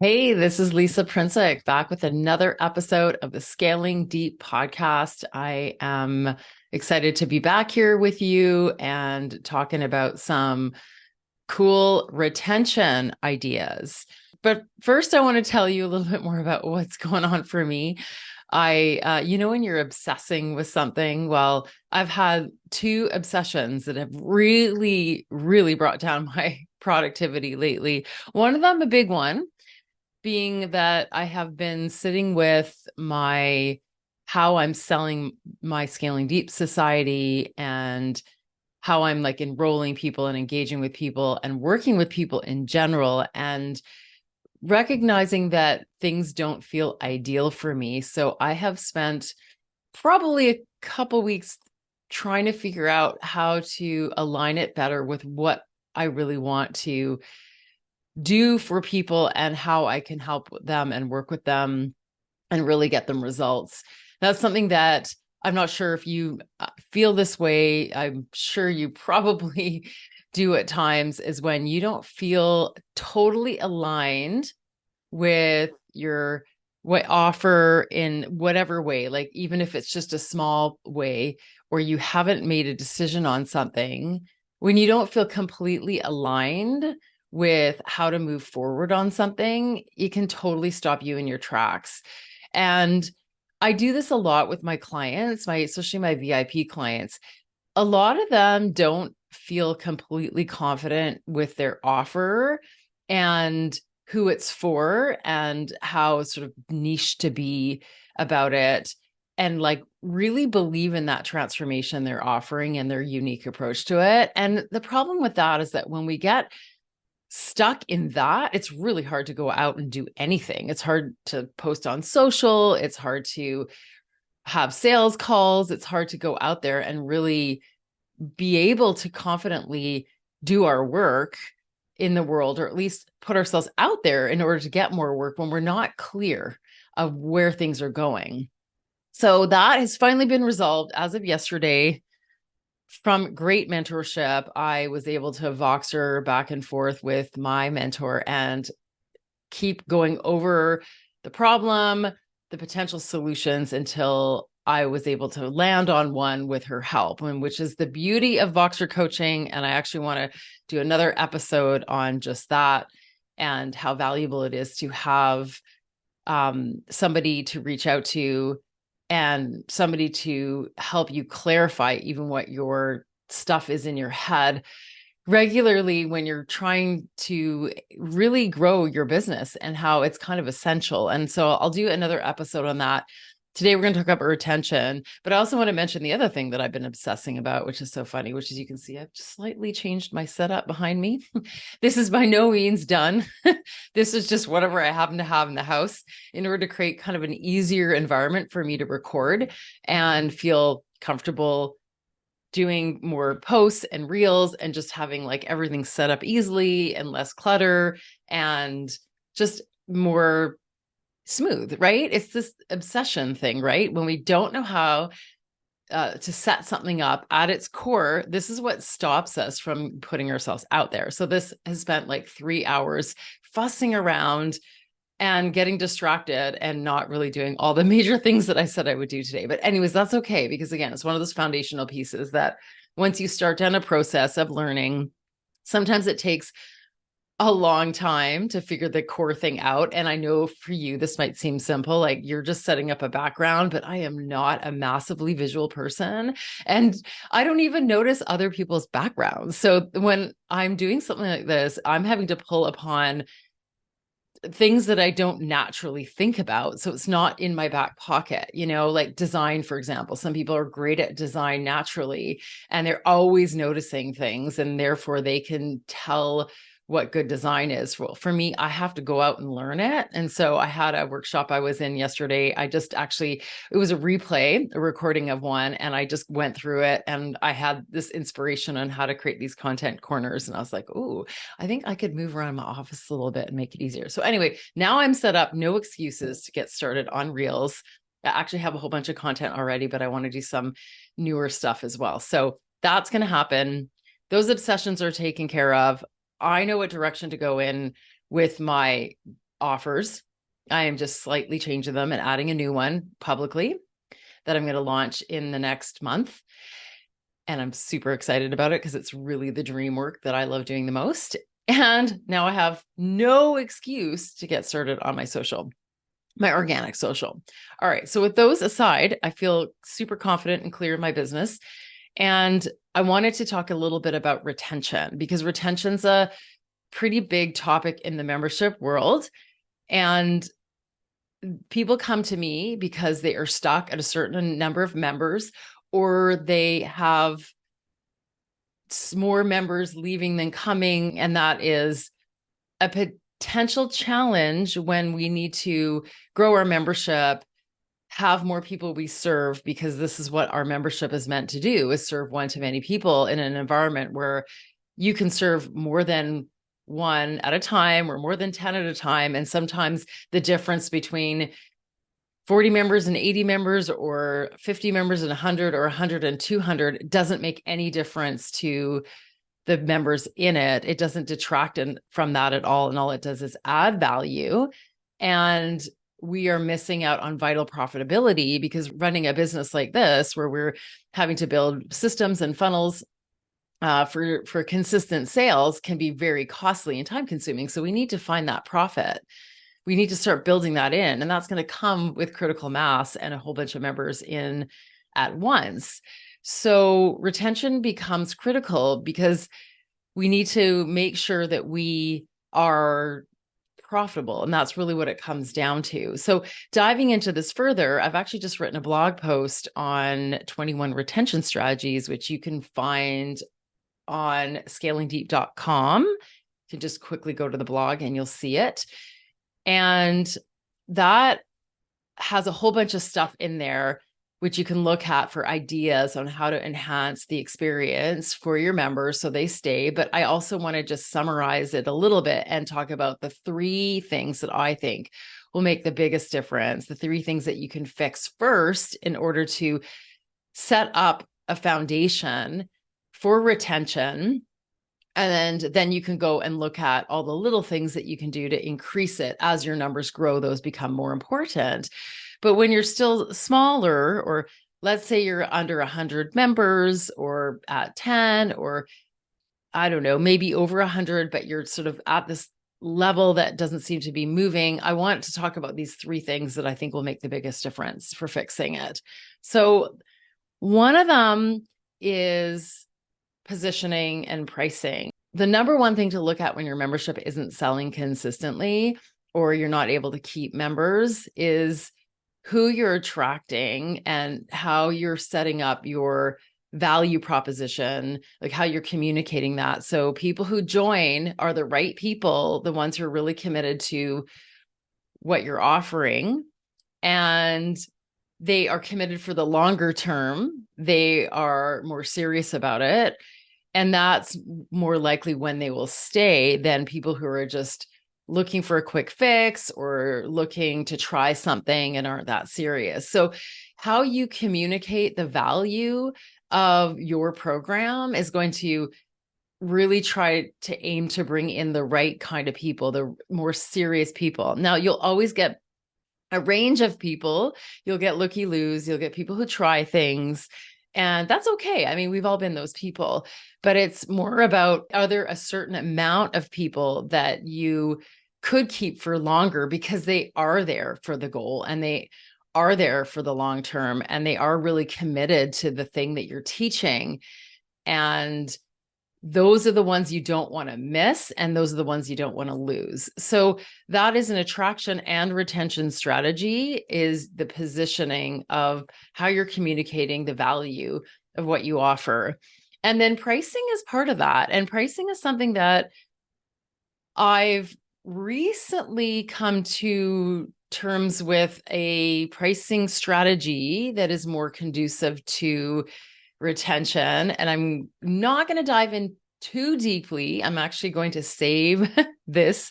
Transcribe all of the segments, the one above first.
Hey, this is Lisa Prinsick back with another episode of the Scaling Deep podcast. I am excited to be back here with you and talking about some cool retention ideas. But first, I want to tell you a little bit more about what's going on for me. When you're obsessing with something, well, I've had two obsessions that have really, really brought down my productivity lately. One of them, a big one, being that I have been sitting with how I'm selling my Scaling Deep Society and how I'm like enrolling people and engaging with people and working with people in general, and recognizing that things don't feel ideal for me. So I have spent probably a couple weeks trying to figure out how to align it better with what I really want to do for people and how I can help them and work with them and really get them results. That's something that I'm not sure if you feel this way. I'm sure you probably do at times, is when you don't feel totally aligned with your what offer in whatever way, like even if it's just a small way, or you haven't made a decision on something, when you don't feel completely aligned with how to move forward on something, it can totally stop you in your tracks. And I do this a lot with my clients, especially my VIP clients. A lot of them don't feel completely confident with their offer and who it's for and how sort of niche to be about it, and like really believe in that transformation they're offering and their unique approach to it. And the problem with that is that when we get stuck in that, it's really hard to go out and do anything. It's hard to post on social. It's hard to have sales calls. It's hard to go out there and really be able to confidently do our work in the world, or at least put ourselves out there in order to get more work when we're not clear of where things are going. So that has finally been resolved as of yesterday. From great mentorship, I was able to Voxer back and forth with my mentor and keep going over the problem, the potential solutions, until I was able to land on one with her help, and which is the beauty of Voxer coaching. And I actually want to do another episode on just that and how valuable it is to have somebody to reach out to and somebody to help you clarify even what your stuff is in your head regularly when you're trying to really grow your business, and how it's kind of essential. And so I'll do another episode on that. Today, we're going to talk about retention, but I also want to mention the other thing that I've been obsessing about, which is so funny, which is, you can see I've just slightly changed my setup behind me. This is by no means done. This is just whatever I happen to have in the house in order to create kind of an easier environment for me to record and feel comfortable doing more posts and reels, and just having like everything set up easily and less clutter and just more smooth, right? It's this obsession thing, right? When we don't know how to set something up at its core, this is what stops us from putting ourselves out there. So this has spent like 3 hours fussing around and getting distracted and not really doing all the major things that I said I would do today. But anyways, that's okay, because again, it's one of those foundational pieces that once you start down a process of learning, sometimes it takes a long time to figure the core thing out. And I know for you, this might seem simple, like you're just setting up a background, but I am not a massively visual person. And I don't even notice other people's backgrounds. So when I'm doing something like this, I'm having to pull upon things that I don't naturally think about. So it's not in my back pocket, like design, for example. Some people are great at design naturally, and they're always noticing things, and therefore they can tell what good design is. Well, for me, I have to go out and learn it. And so I had a workshop I was in yesterday. It was a replay, a recording of one, and I just went through it, and I had this inspiration on how to create these content corners. And I was like, oh, I think I could move around my office a little bit and make it easier. So anyway, now I'm set up, no excuses to get started on Reels. I actually have a whole bunch of content already, but I want to do some newer stuff as well. So that's going to happen. Those obsessions are taken care of. I know what direction to go in with my offers. I am just slightly changing them and adding a new one publicly that I'm going to launch in the next month. And I'm super excited about it because it's really the dream work that I love doing the most. And now I have no excuse to get started on my social, my organic social. All right. So with those aside, I feel super confident and clear in my business. And I wanted to talk a little bit about retention, because retention's a pretty big topic in the membership world. And people come to me because they are stuck at a certain number of members, or they have more members leaving than coming. And that is a potential challenge when we need to grow our membership, have more people we serve, because this is what our membership is meant to do, is serve one to many people in an environment where you can serve more than one at a time or more than 10 at a time. And sometimes the difference between 40 members and 80 members, or 50 members and 100, or 100 and 200 doesn't make any difference to the members in it. It doesn't detract from that at all. And all it does is add value. And we are missing out on vital profitability, because running a business like this, where we're having to build systems and funnels for consistent sales, can be very costly and time consuming. So we need to find that profit. We need to start building that in. And that's going to come with critical mass and a whole bunch of members in at once. So retention becomes critical, because we need to make sure that we are profitable. And that's really what it comes down to. So diving into this further, I've actually just written a blog post on 21 retention strategies, which you can find on scalingdeep.com. You can just quickly go to the blog and you'll see it. And that has a whole bunch of stuff in there, which you can look at for ideas on how to enhance the experience for your members so they stay. But I also want to just summarize it a little bit and talk about the 3 things that I think will make the biggest difference, the 3 things that you can fix first in order to set up a foundation for retention. And then you can go and look at all the little things that you can do to increase it. As your numbers grow, those become more important. But when you're still smaller, or let's say you're under 100 members, or at 10, or I don't know, maybe over 100, but you're sort of at this level that doesn't seem to be moving, I want to talk about these 3 things that I think will make the biggest difference for fixing it. So one of them is positioning and pricing. The number one thing to look at when your membership isn't selling consistently, or you're not able to keep members, is who you're attracting and how you're setting up your value proposition, like how you're communicating that. So people who join are the right people, the ones who are really committed to what you're offering, and they are committed for the longer term. They are more serious about it. And that's more likely when they will stay than people who are just looking for a quick fix or looking to try something and aren't that serious. So how you communicate the value of your program is going to really try to aim to bring in the right kind of people, the more serious people. Now, you'll always get a range of people. You'll get looky-loos, you'll get people who try things, and that's okay. I mean, we've all been those people, but it's more about, are there a certain amount of people that you could keep for longer, because they are there for the goal and they are there for the long term, and they are really committed to the thing that you're teaching. And those are the ones you don't want to miss, and those are the ones you don't want to lose. So that is an attraction and retention strategy, is the positioning of how you're communicating the value of what you offer. And then pricing is part of that. And pricing is something that I've recently come to terms with, a pricing strategy that is more conducive to retention. And I'm not going to dive in too deeply. I'm actually going to save this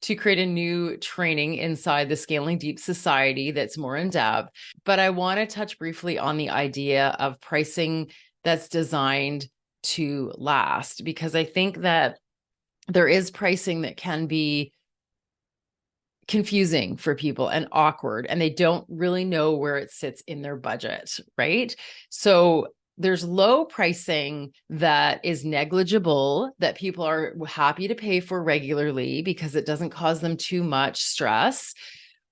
to create a new training inside the Scaling Deep Society that's more in depth. But I want to touch briefly on the idea of pricing that's designed to last, because I think that there is pricing that can be confusing for people and awkward, and they don't really know where it sits in their budget, right? So there's low pricing that is negligible, that people are happy to pay for regularly because it doesn't cause them too much stress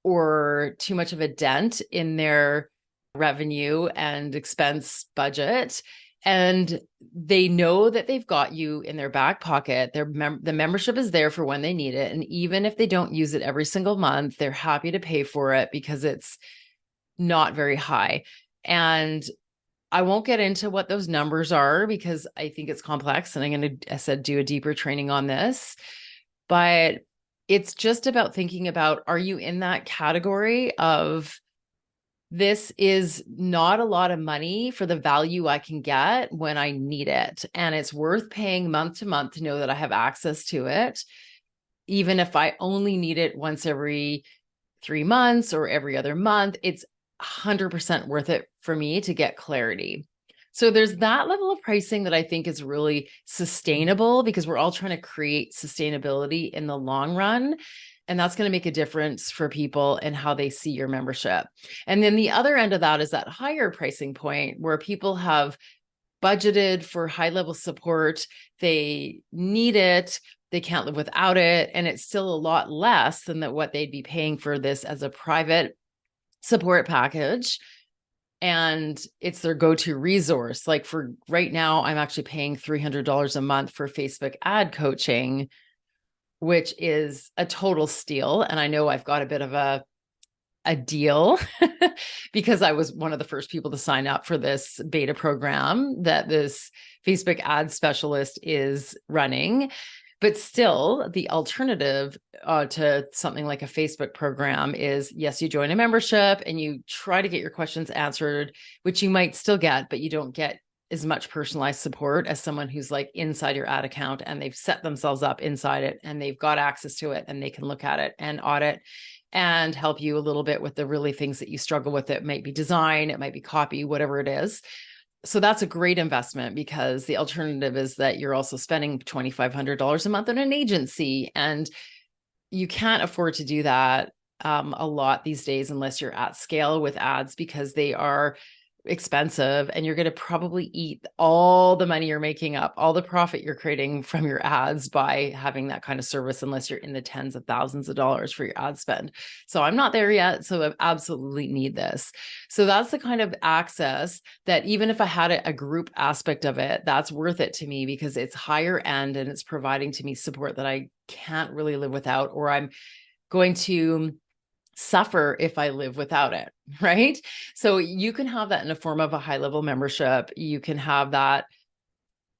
or too much of a dent in their revenue and expense budget. And they know that they've got you in their back pocket. The membership is there for when they need it. And even if they don't use it every single month, they're happy to pay for it because it's not very high. And I won't get into what those numbers are because I think it's complex, and I'm going to, I said, do a deeper training on this. But it's just about thinking about, are you in that category of, this is not a lot of money for the value I can get when I need it, and it's worth paying month to month to know that I have access to it, even if I only need it once every 3 months or every other month. It's 100% worth it for me to get clarity. So there's that level of pricing that I think is really sustainable, because we're all trying to create sustainability in the long run. And that's going to make a difference for people and how they see your membership. And then the other end of that is that higher pricing point where people have budgeted for high level support. They need it. They can't live without it. And it's still a lot less than what they'd be paying for this as a private support package. And it's their go-to resource. Like for right now, I'm actually paying $300 a month for Facebook ad coaching, which is a total steal. And I know I've got a bit of a deal because I was one of the first people to sign up for this beta program that this Facebook ad specialist is running. But still, the alternative to something like a Facebook program is, yes, you join a membership and you try to get your questions answered, which you might still get, but you don't get as much personalized support as someone who's like inside your ad account and they've set themselves up inside it and they've got access to it and they can look at it and audit and help you a little bit with the really things that you struggle with. It might be design, it might be copy, whatever it is. So that's a great investment, because the alternative is that you're also spending $2,500 a month on an agency, and you can't afford to do that a lot these days unless you're at scale with ads, because they are expensive and you're going to probably eat all the money you're making up, all the profit you're creating from your ads by having that kind of service, unless you're in the tens of thousands of dollars for your ad spend. So I'm not there yet. So I absolutely need this. So that's the kind of access that even if I had a group aspect of it, that's worth it to me, because it's higher end and it's providing to me support that I can't really live without, or I'm going to suffer if I live without it, right? So you can have that in a form of a high level membership. You can have that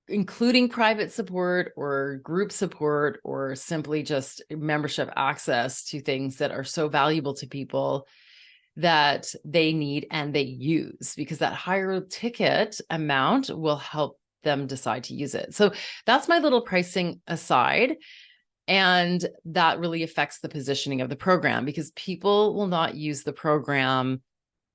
including private support or group support, or simply just membership access to things that are so valuable to people that they need and they use, because that higher ticket amount will help them decide to use it. So that's my little pricing aside. And that really affects the positioning of the program, because people will not use the program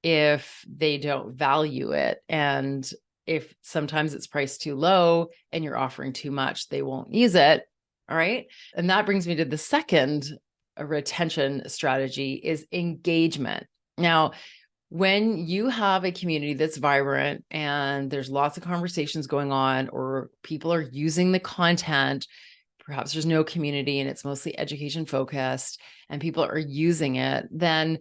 if they don't value it. And if sometimes it's priced too low and you're offering too much, they won't use it. All right. And that brings me to the second retention strategy, is engagement. Now, when you have a community that's vibrant and there's lots of conversations going on, or people are using the content, perhaps there's no community and it's mostly education focused and people are using it, then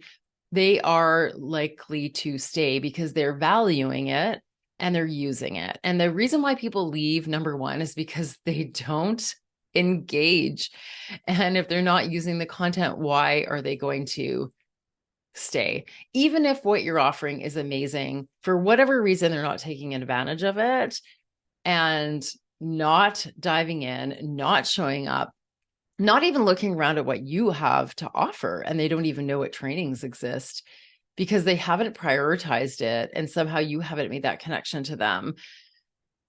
they are likely to stay because they're valuing it and they're using it. And the reason why people leave, number one, is because they don't engage. And if they're not using the content, why are they going to stay? Even if what you're offering is amazing, for whatever reason, they're not taking advantage of it and not diving in, not showing up, not even looking around at what you have to offer. And they don't even know what trainings exist because they haven't prioritized it. And somehow you haven't made that connection to them,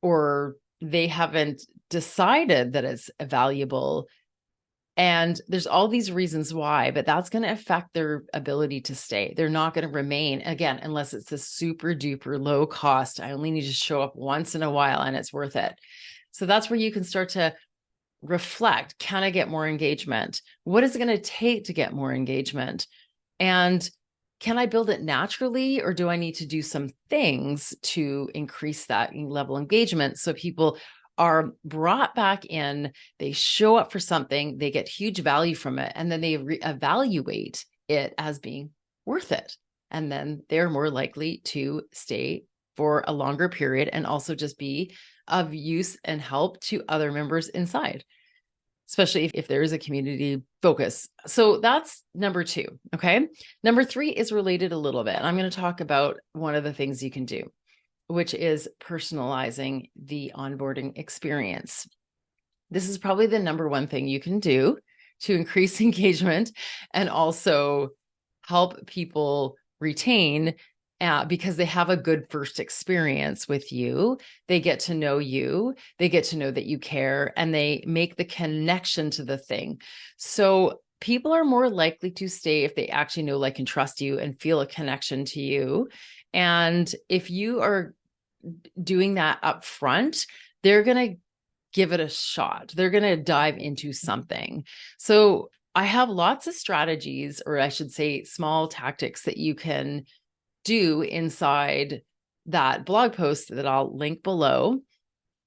or they haven't decided that it's valuable. And there's all these reasons why, but that's going to affect their ability to stay. They're not going to remain, again, unless it's a super duper low cost. I only need to show up once in a while and it's worth it. So that's where you can start to reflect, can I get more engagement? What is it going to take to get more engagement? And can I build it naturally, or do I need to do some things to increase that level of engagement so people are brought back in, they show up for something, they get huge value from it, and then they evaluate it as being worth it. And then they're more likely to stay for a longer period and also just be of use and help to other members inside, especially if there is a community focus. So that's number 2. Okay. Number 3 is related a little bit. I'm going to talk about one of the things you can do, which is personalizing the onboarding experience. This is probably the number one thing you can do to increase engagement and also help people retain because they have a good first experience with you. They get to know you, they get to know that you care, and they make the connection to the thing. So people are more likely to stay if they actually know, like, and trust you and feel a connection to you. And if you are doing that up front, they're going to give it a shot. They're going to dive into something. So I have lots of strategies, or I should say small tactics, that you can do inside that blog post that I'll link below.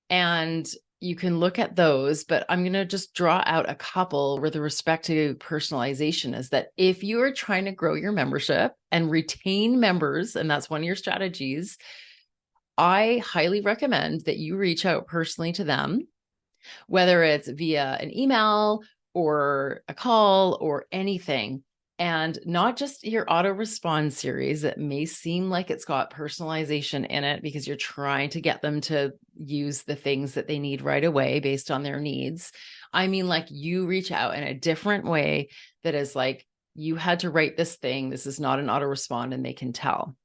And you can look at those, but I'm going to just draw out a couple with respect to personalization. Is that if you are trying to grow your membership and retain members, and that's one of your strategies, I highly recommend that you reach out personally to them, whether it's via an email or a call or anything. And not just your autorespond series that may seem like it's got personalization in it because you're trying to get them to use the things that they need right away based on their needs. I mean, like, you reach out in a different way that is like, you had to write this thing. This is not an autorespond, and they can tell.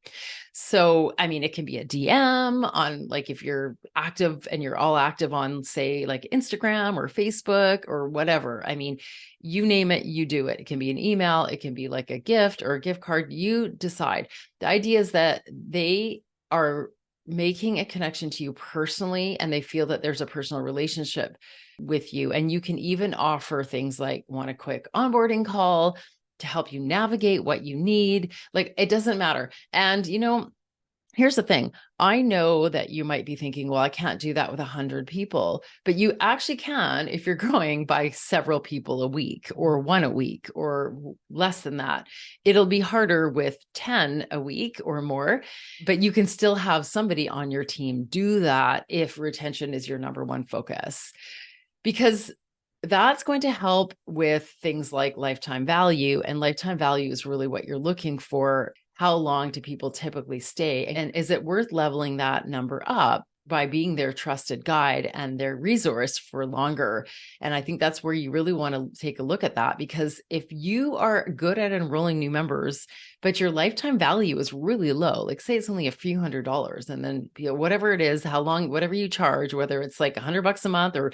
So, I mean, it can be a DM on, like, if you're active and you're all active on, say, like Instagram or Facebook or whatever. I mean, you name it, you do it. It can be an email, it can be like a gift or a gift card. You decide. The idea is that they are making a connection to you personally, and they feel that there's a personal relationship with you. And you can even offer things like, want a quick onboarding call to help you navigate what you need. Like, it doesn't matter. And, here's the thing. I know that you might be thinking, well, I can't do that with 100 people, but you actually can if you're growing by several people a week or one a week or less than that. It'll be harder with 10 a week or more, but you can still have somebody on your team do that if retention is your number one focus, because that's going to help with things like lifetime value. And lifetime value is really what you're looking for. How long do people typically stay? And is it worth leveling that number up by being their trusted guide and their resource for longer? And I think that's where you really want to take a look at that, because if you are good at enrolling new members, but your lifetime value is really low, like say it's only a few $100s, and then whatever it is, how long, whatever you charge, whether it's like $100 a month or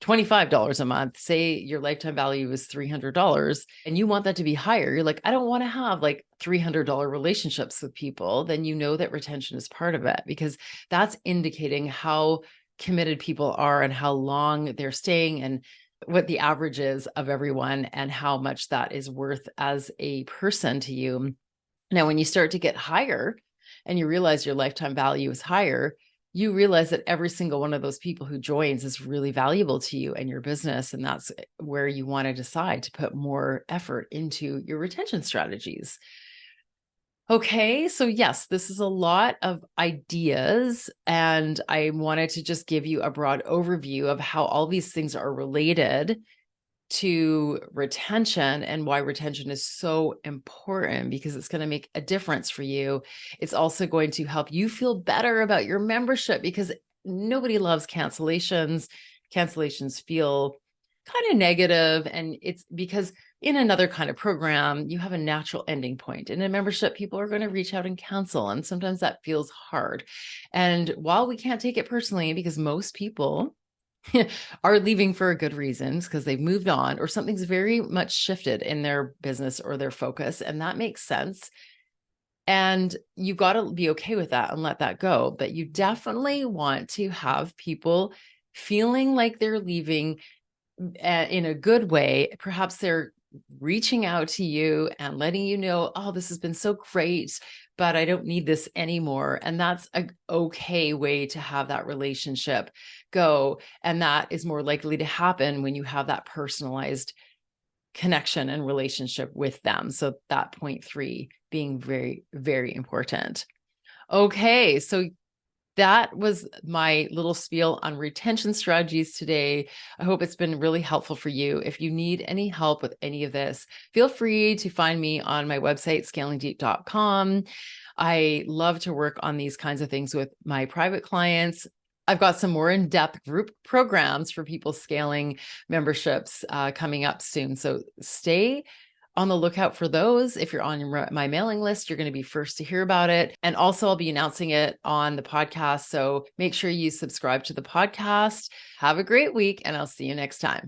$25 a month, say your lifetime value is $300 and you want that to be higher. You're like, I don't want to have like $300 relationships with people. Then you know that retention is part of it, because that's indicating how committed people are and how long they're staying and what the average is of everyone and how much that is worth as a person to you. Now, when you start to get higher and you realize your lifetime value is higher, you realize that every single one of those people who joins is really valuable to you and your business. And that's where you want to decide to put more effort into your retention strategies. Okay, so yes, this is a lot of ideas, and I wanted to just give you a broad overview of how all these things are related to retention and why retention is so important, because it's going to make a difference for you. It's also going to help you feel better about your membership, because nobody loves cancellations. Cancellations feel kind of negative, and it's because in another kind of program, you have a natural ending point. In a membership, people are going to reach out and cancel, and sometimes that feels hard. And while we can't take it personally, because most people are leaving for a good reasons, because they've moved on or something's very much shifted in their business or their focus, and that makes sense. And you've got to be okay with that and let that go. But you definitely want to have people feeling like they're leaving in a good way. Perhaps they're reaching out to you and letting you know, oh, this has been so great, but I don't need this anymore. And that's an okay way to have that relationship go. And that is more likely to happen when you have that personalized connection and relationship with them. So that point 3 being very, very important. Okay. So that was my little spiel on retention strategies today. I hope it's been really helpful for you. If you need any help with any of this, feel free to find me on my website, scalingdeep.com. I love to work on these kinds of things with my private clients. I've got some more in-depth group programs for people scaling memberships coming up soon. So stay on the lookout for those. If you're on my mailing list, you're going to be first to hear about it. And also I'll be announcing it on the podcast. So make sure you subscribe to the podcast. Have a great week and I'll see you next time.